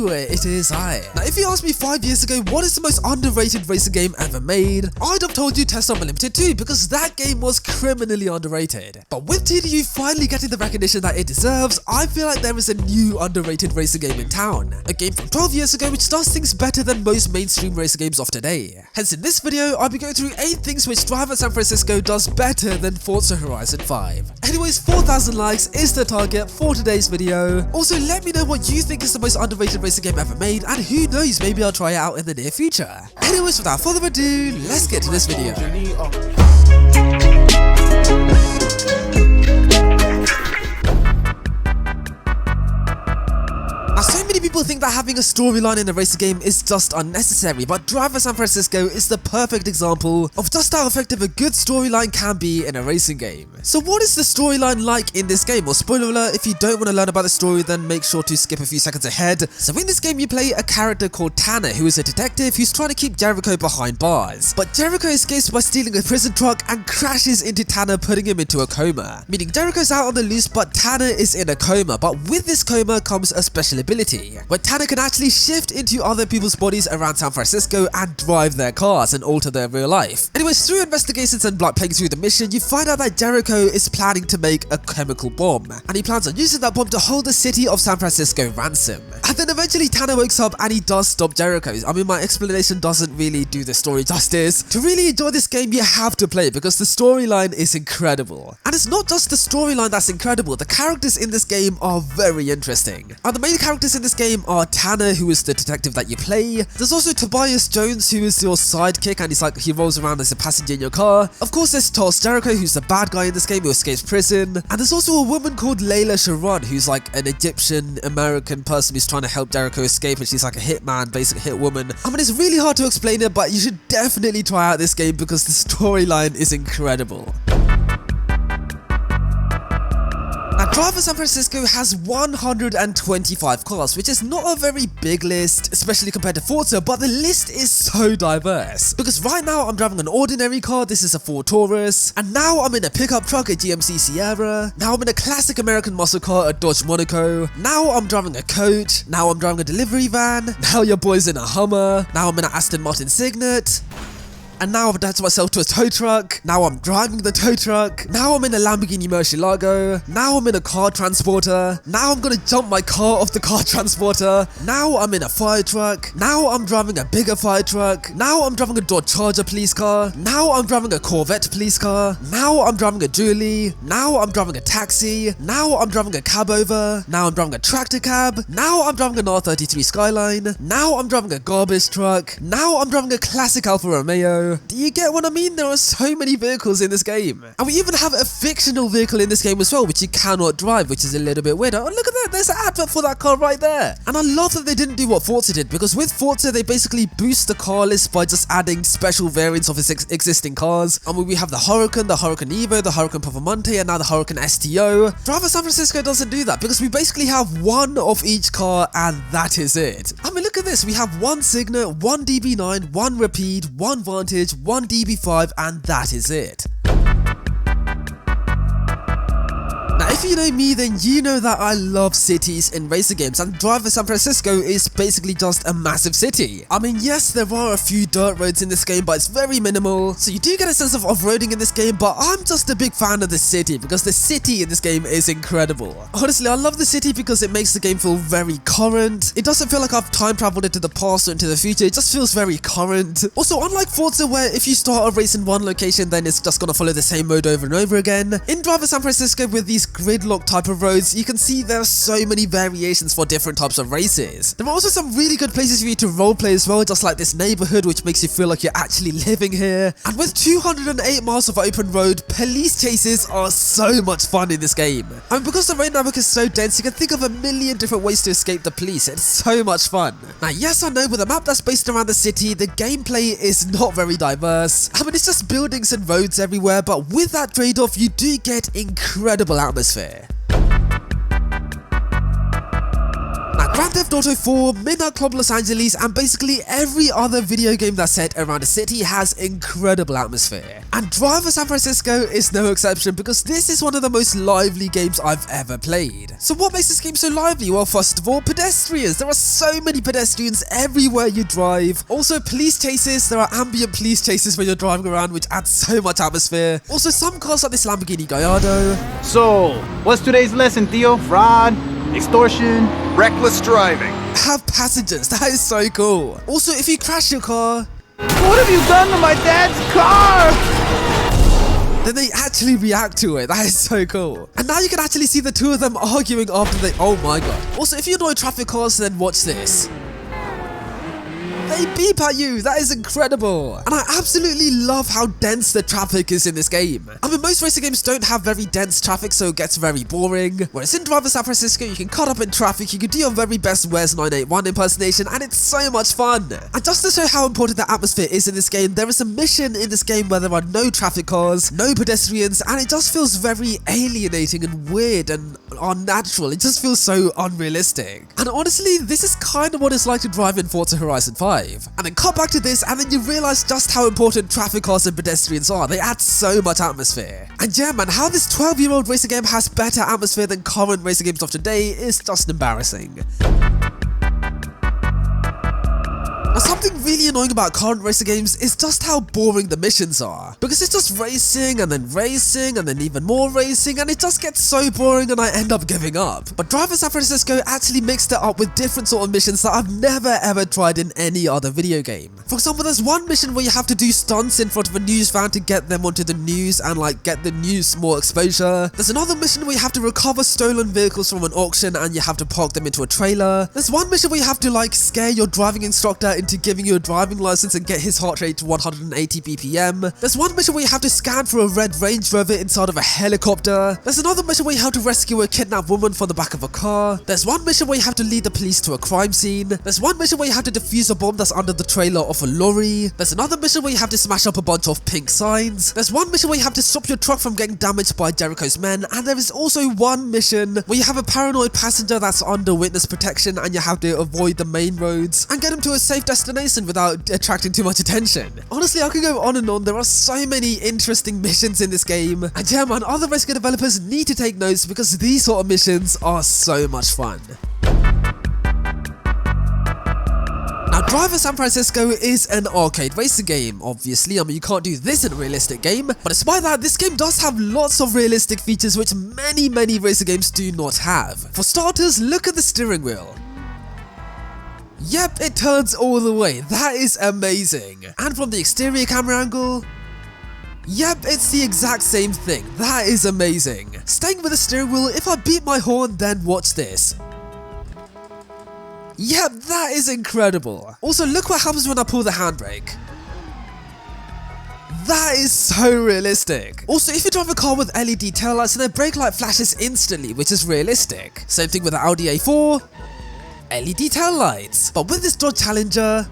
Hello, it is I. Now if you asked me 5 years ago what is the most underrated racing game ever made, I'd have told you Tesla Unlimited 2 because that game was criminally underrated. But with TDU finally getting the recognition that it deserves, I feel like there is a new underrated racing game in town. A game from 12 years ago which does things better than most mainstream racing games of today. Hence in this video, I'll be going through 8 things which Driver San Francisco does better than Forza Horizon 5. Anyways, 4,000 likes is the target for today's video. Also, let me know what you think is the most underrated racing game ever made, and who knows, maybe I'll try it out in the near future. Anyways, without further ado, let's get to this video. So many people think that having a storyline in a racing game is just unnecessary, but Driver San Francisco is the perfect example of just how effective a good storyline can be in a racing game. So what is the storyline like in this game? Well, spoiler alert, if you don't want to learn about the story, then make sure to skip a few seconds ahead. So in this game you play a character called Tanner, who is a detective who's trying to keep Jericho behind bars. But Jericho escapes by stealing a prison truck and crashes into Tanner, putting him into a coma. Meaning Jericho's out on the loose, but Tanner is in a coma. But with this coma comes a special ability, where Tanner can actually shift into other people's bodies around San Francisco and drive their cars and alter their real life. Anyways, through investigations and like playing through the mission, you find out that Jericho is planning to make a chemical bomb, and he plans on using that bomb to hold the city of San Francisco ransom. And then eventually Tanner wakes up and he does stop Jericho. I mean, my explanation doesn't really do the story justice. To really enjoy this game, you have to play it because the storyline is incredible. And it's not just the storyline that's incredible, the characters in this game are very interesting. And the main characters in this game are Tanner, who is the detective that you play. There's also Tobias Jones, who is your sidekick, and he rolls around as a passenger in your car. Of course, there's Charles Jericho, who's the bad guy in this game who escapes prison. And there's also a woman called Layla Sharon, who's like an Egyptian American person who's trying to help Jericho escape, and she's like a hitman, basic hit woman. I mean, it's really hard to explain it, but you should definitely try out this game because the storyline is incredible. Now, Driver San Francisco has 125 cars, which is not a very big list, especially compared to Forza, but the list is so diverse. Because right now I'm driving an ordinary car, this is a Ford Taurus, and now I'm in a pickup truck, a GMC Sierra, now I'm in a classic American muscle car, a Dodge Monaco, now I'm driving a coach, now I'm driving a delivery van, now your boy's in a Hummer, now I'm in an Aston Martin Signet, and now I've attached myself to a tow truck. Now I'm driving the tow truck. Now I'm in a Lamborghini Murcielago. Now I'm in a car transporter. Now I'm gonna jump my car off the car transporter. Now I'm in a fire truck. Now I'm driving a bigger fire truck. Now I'm driving a Dodge Charger police car. Now I'm driving a Corvette police car. Now I'm driving a Dually. Now I'm driving a taxi. Now I'm driving a cab over. Now I'm driving a tractor cab. Now I'm driving an R33 Skyline. Now I'm driving a garbage truck. Now I'm driving a classic Alfa Romeo. Do you get what I mean? There are so many vehicles in this game. And we even have a fictional vehicle in this game as well, which you cannot drive, which is a little bit weird. Oh, look at that, there's an advert for that car right there. And I love that they didn't do what Forza did, because with Forza, they basically boost the car list by just adding special variants of its existing cars. I mean, we have the Huracan, the Huracan Evo, the Huracan Performante, and now the Huracan STO. Driver San Francisco doesn't do that, because we basically have one of each car, and that is it. I mean, look at this. We have one Signet, one DB9, one Rapide, one Vantage, one DB5, and that is it. Now, if you know me, then you know that I love cities in racing games, and Driver San Francisco is basically just a massive city. I mean, yes, there are a few dirt roads in this game, but it's very minimal, so you do get a sense of off-roading in this game, but I'm just a big fan of the city, because the city in this game is incredible. Honestly, I love the city because it makes the game feel very current. It doesn't feel like I've time traveled into the past or into the future, it just feels very current. Also, unlike Forza, where if you start a race in one location, then it's just gonna follow the same mode over and over again, in Driver San Francisco, with these gridlock type of roads, you can see there are so many variations for different types of races. There are also some really good places for you to roleplay as well, just like this neighborhood, which makes you feel like you're actually living here. And with 208 miles of open road, police chases are so much fun in this game. And because the road network is so dense, you can think of a million different ways to escape the police. It's so much fun. Now, yes, I know with a map that's based around the city, the gameplay is not very diverse. I mean, it's just buildings and roads everywhere, but with that trade-off, you do get incredible atmosphere. Grand Theft Auto 4, Midnight Club Los Angeles, and basically every other video game that's set around a city has incredible atmosphere. And Driver San Francisco is no exception because this is one of the most lively games I've ever played. So what makes this game so lively? Well, first of all, pedestrians. There are so many pedestrians everywhere you drive. Also, police chases. There are ambient police chases when you're driving around, which adds so much atmosphere. Also, some cars like this Lamborghini Gallardo. So, what's today's lesson, Theo? Fraud? Extortion? Reckless driving. Have passengers. That is so cool. Also, if you crash your car, What have you done to my dad's car? then they actually react to it. That is so cool. And now you can actually see the two of them arguing after they... Oh my god. Also, if you annoy traffic cars, then watch this. They beep at you. That is incredible. And I absolutely love how dense the traffic is in this game. I mean, most racing games don't have very dense traffic, so it gets very boring. Whereas in Driver San Francisco, you can cut up in traffic, you can do your very best Where's 981 impersonation, and it's so much fun. And just to show how important the atmosphere is in this game, there is a mission in this game where there are no traffic cars, no pedestrians, and it just feels very alienating and weird and unnatural. It just feels so unrealistic. And honestly, this is kind of what it's like to drive in Forza Horizon 5. And then cut back to this, and then you realize just how important traffic cars and pedestrians are. They add so much atmosphere. And yeah, man, how this 12-year-old racing game has better atmosphere than current racing games of today is just embarrassing. Now, something really annoying about current racing games is just how boring the missions are. Because it's just racing and then even more racing, and it just gets so boring and I end up giving up. But Driver San Francisco actually mixed it up with different sort of missions that I've never ever tried in any other video game. For example, there's one mission where you have to do stunts in front of a news van to get them onto the news and like get the news more exposure. There's another mission where you have to recover stolen vehicles from an auction and you have to park them into a trailer. There's one mission where you have to like scare your driving instructor into giving you a driving license and get his heart rate to 180 BPM. There's one mission where you have to scan for a red Range Rover inside of a helicopter. There's another mission where you have to rescue a kidnapped woman from the back of a car. There's one mission where you have to lead the police to a crime scene. There's one mission where you have to defuse a bomb that's under the trailer of a lorry. There's another mission where you have to smash up a bunch of pink signs. There's one mission where you have to stop your truck from getting damaged by Jericho's men. And there is also one mission where you have a paranoid passenger that's under witness protection and you have to avoid the main roads and get him to a safe destination without attracting too much attention. Honestly, I could go on and on. There are so many interesting missions in this game. And yeah, man, other racing game developers need to take notes because these sort of missions are so much fun. Now, Driver San Francisco is an arcade racing game, obviously. I mean, you can't do this in a realistic game. But despite that, this game does have lots of realistic features which many racing games do not have. For starters, look at the steering wheel. Yep, it turns all the way. That is amazing. And from the exterior camera angle, yep, it's the exact same thing. That is amazing. Staying with the steering wheel, if I beat my horn, then watch this. Yep, that is incredible. Also, look what happens when I pull the handbrake. That is so realistic. Also, if you drive a car with LED taillights, then the brake light flashes instantly, which is realistic. Same thing with the Audi A4. LED tail lights. But with this Dodge Challenger,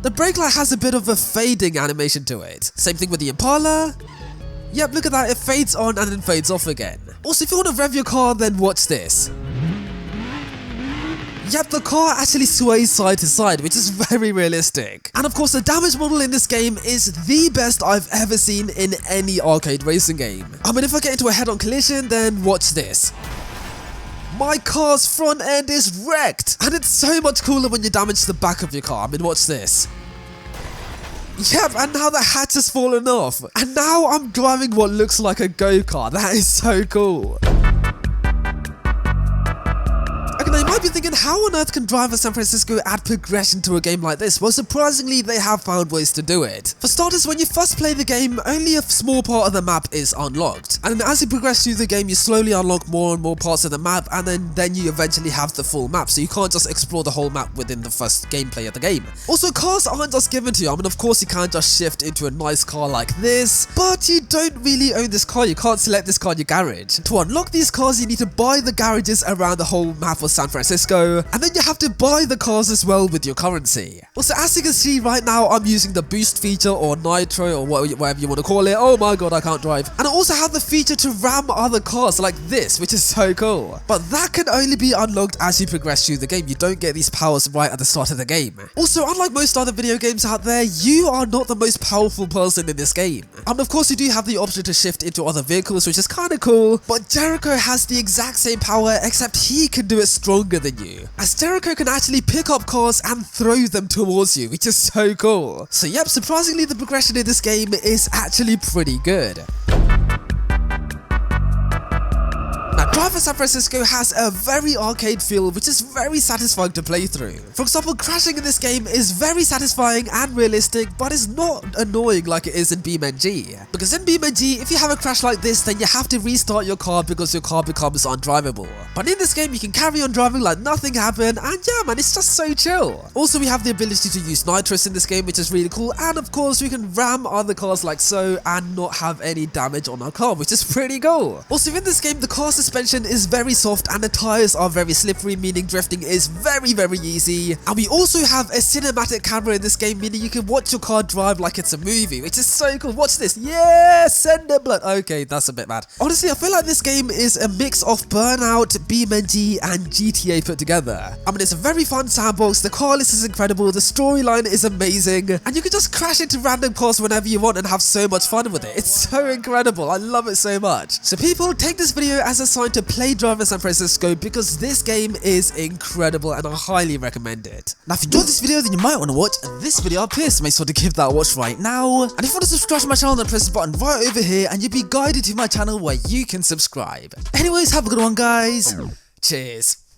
the brake light has a bit of a fading animation to it. Same thing with the Impala. Yep, look at that, it fades on and then fades off again. Also, if you want to rev your car, then watch this. Yep, the car actually sways side to side, which is very realistic. And of course, the damage model in this game is the best I've ever seen in any arcade racing game. I mean, if I get into a head-on collision, then watch this. My car's front end is wrecked! And it's so much cooler when you damage the back of your car. I mean, watch this. Yep, and now the hatch has fallen off. And now I'm driving what looks like a go-kart. That is so cool. Okay, now you might be thinking, how on earth can Driver San Francisco add progression to a game like this? Well, surprisingly, they have found ways to do it. For starters, when you first play the game, only a small part of the map is unlocked. And then as you progress through the game, you slowly unlock more and more parts of the map, and then you eventually have the full map. So you can't just explore the whole map within the first gameplay of the game. Also, cars aren't just given to you. I mean, of course, you can't just shift into a nice car like this, but you don't really own this car. You can't select this car in your garage. To unlock these cars, you need to buy the garages around the whole map of San San Francisco, and then you have to buy the cars as well with your currency. Also, as you can see right now, I'm using the boost feature or nitro or whatever you want to call it. Oh my god, I can't drive. And I also have the feature to ram other cars like this, which is so cool. But that can only be unlocked as you progress through the game. You don't get these powers right at the start of the game. Also, unlike most other video games out there, you are not the most powerful person in this game. And of course, you do have the option to shift into other vehicles, which is kind of cool. But Jericho has the exact same power, except he can do it stronger than you, as Jericho can actually pick up cars and throw them towards you, which is so cool. So yep, surprisingly the progression in this game is actually pretty good. Drive for San Francisco has a very arcade feel, which is very satisfying to play through. For example, crashing in this game is very satisfying and realistic, but it's not annoying like it is in BeamNG. Because in BeamNG, if you have a crash like this, then you have to restart your car because your car becomes undrivable. But in this game, you can carry on driving like nothing happened, and yeah man, it's just so chill. Also, we have the ability to use nitrous in this game, which is really cool, and of course, we can ram other cars like so and not have any damage on our car, which is pretty cool. Also, in this game, the car suspension is very soft and the tires are very slippery, meaning drifting is very easy. And we also have a cinematic camera in this game, meaning you can watch your car drive like it's a movie, which is so cool. Watch this. Yeah, send the blood. Okay, that's a bit bad. Honestly, I feel like this game is a mix of Burnout, BeamNG and GTA put together. I mean, it's a very fun sandbox, the car list is incredible, the storyline is amazing, and you can just crash into random cars whenever you want and have so much fun with it. It's so incredible. I love it so much. So people, take this video as a sign to play Drive for San Francisco because this game is incredible and I highly recommend it. Now if you enjoyed this video, then you might want to watch this video up here, so make sure to give that a watch right now. And if you want to subscribe to my channel, then press the button right over here and you'll be guided to my channel where you can subscribe. Anyways, have a good one guys. Cheers.